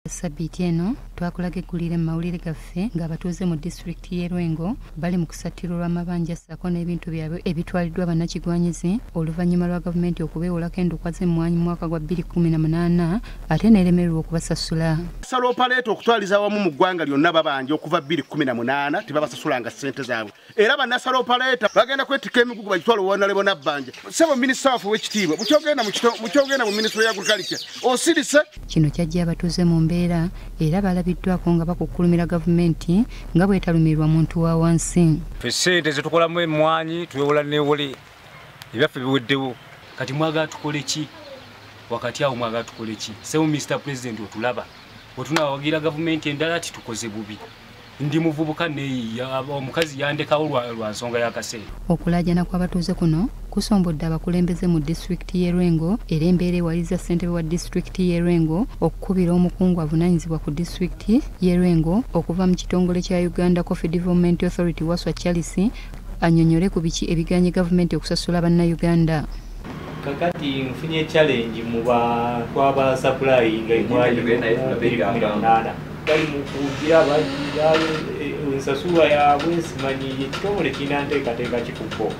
Sabbiiti eno twakulaga eggulire mu mawulire gaffe ng'abatuuze mu disitulikiti y'e Lwengo bali mu kusattirwa olw'amabanja ssaako n'ebintu byabwe ebitwaliddwa bannakigwanyizi oluvannyuma lwa gavumenti okubeewolako endokwa z'emmwanyi mu mwaka gwa 2018 ate n'eremererwa okubasasula. Salo paleeto okutwaliza awamu mu ggwanga lyonna babanja okuva 2018 tebabasasulanga ssente zaabwe. Era bannasalo paleeta bagenda kwetikka emigugu bagitwala Honorable Babanja. Ssebo minisita waffe w'ekitiibwa mukyogenda mu minisitule ya agriculture osirise. Kino kyajja abatuuze mu mbeera era balabiddwako nga bakukkulumira gavumenti nga bwetalumirwa muntu wa wansi. Ssente zetukolamu emmwanyi twewola neewole ebyaffe biweddewo kati mwagala tukole ki wakati awo mwagala tukole ki Sebo Mr. President otulaba wetunawagira gavumenti endala ati tukoze bubi ndi muvubuka neeyiya omukazi yandekawo lwa nsonga y'akaseera. Okulaajana kw'abatuuze kuno kusombodde abakulembeze mu disitulikiti y'e Lwengo era embeera ewaliza ssentebe wa disitulikiti y'e Lwengo okukubira omukungu avunaanyizibwa ku disitulikiti y'e Lwengo okuva mu kitongole kya Uganda Coffee Development Authority Waswa Charles annyonnyole ku biki ebiganye gavumenti okusasula bannayuganda. Kakati nfunye challenge mu kwaba supply nga imwaji bali mu kugira ensasula yaabwe simanyi ekitongole kirina nteekateeka kikuko.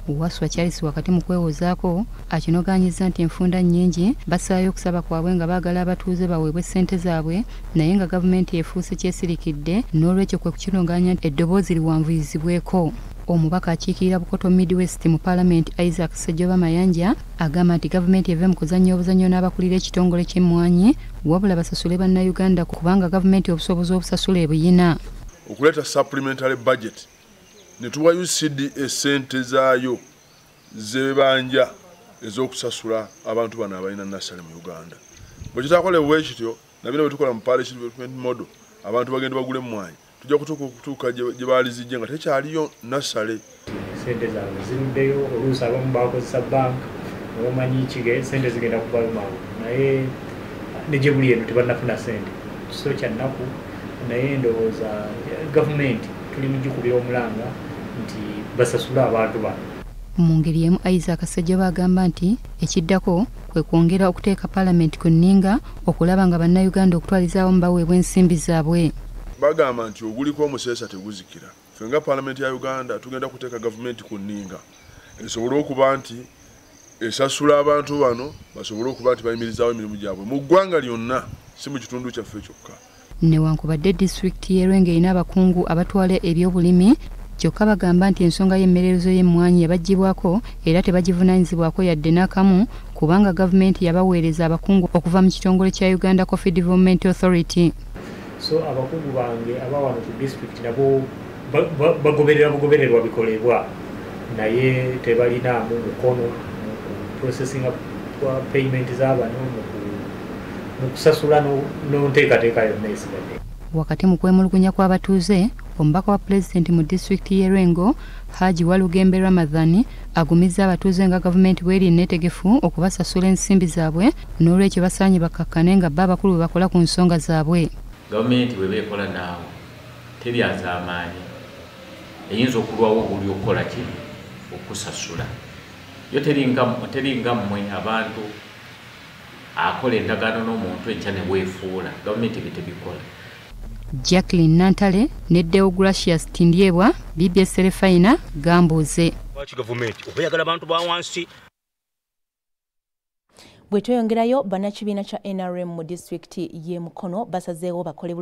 Waswa Charles wakati mu kwewozaako akinogaanyiza nti enfunda nnyingi basaayo okusaba kwabwe nga baagala abatuuze baweebwe ssente zaabwe naye nga gavumenti efuuse kyesirikidde n'olwekyo kwe kukinoganya eddoboozi liwanvuyizibweko. Omubaka akiikirira Bukoto Midwest mu Parliament Isaac Sejjoba Mayanja agamba nti gavumenti eve mu kuzannya obuzannyo n'abakulira ekitongole ky'emmwanyi wabula basasule bannayuganda kubanga gavumenti obusobozi obusasula ebuyina. Okuleeta supplementary budget ne tuwa UCD essente zaayo z'ebanja ez'okusasula abantu bano abalina nasale mu Uganda. Bwe kitakolebwa ekityo nabino bwe tukola mu parish development model abantu bagenda bagule emmwanyi tujja kutuuka gye baali zijja nga tekyaliyo nasale. Sente zaabwe ziruddeyo oluusi abamu bakozesa banka obamanyi kige sente zigenda kuvayo mangu naye ne gye buli eno tebannafuna sente kiso kya nnaku naye ndowooza gavumenti tuli mugikubira omulanga nti basasula abantu bano. Mu ngeri emu Isaac Sejjoba agamba nti ekiddako kwe kwongera okuteeka Parliament ku nninga okulaba nga bannayuganda okutwalizaawo mu baweebwa ensimbi zaabwe. Bagamba nti oguliko omuseesa teguzikira. Ffe nga Parliament ya Uganda tugenda kuteeka gavumenti ku nninga esobole okuba nti esasula abantu bano basobole okuba nti bayimirizaawo emirimu gyabwe mu ggwanga lyonna si mu kitundu kyaffe kyokka. Newankubadde disitulikiti y'e Lwengo erina abakungu abatwala ebyobulimi kyokka bagamba nti ensonga y'emmererezo y'emmwanyi yabaggyibwako era tebagivunaanyizibwako yadde n'akamu kubanga gavumenti yabaweereza abakungu okuva mu kitongole kya Uganda Coffee Development Authority. So abakungu bange abawano ku disitulikiti nabo bagobererwa bikolebwa naye tebalinaamu mukono mu processing kwa payment z'abano mu kusasula n'onteekateeka yonna esigadde. Wakati mu kwemulugunya kw'abatuuze omubaka wa pulezidenti mu disitulikiti y'e Lwengo Haji Walugembe Ramadhan agumizza abatuuze nga gavumenti bw'eri neetegefu okubasasula ensimbi zaabwe n'olwekyo basaanye bakkakkane nga bo abakulu bwe bakola ku nsonga zaabwe. Gavumenti bwe beekola naawe teryaza amaanyi eyinza okulwawo buli okukola ki okusasula yo teringa mmwe abantu akola endagaano n'omuntu enkya ne weefuula gavumenti bye tebikola. Jacqueline Nantale ne Deogracious Tindyebwa BBS Terefayina Gambuuze. Lwaki gavumenti oba eyagala abantu ba wansi? Bwe tweyongerayo bannakibiina kya NRM mu disitulikiti y'e Mukono basazeewo bakole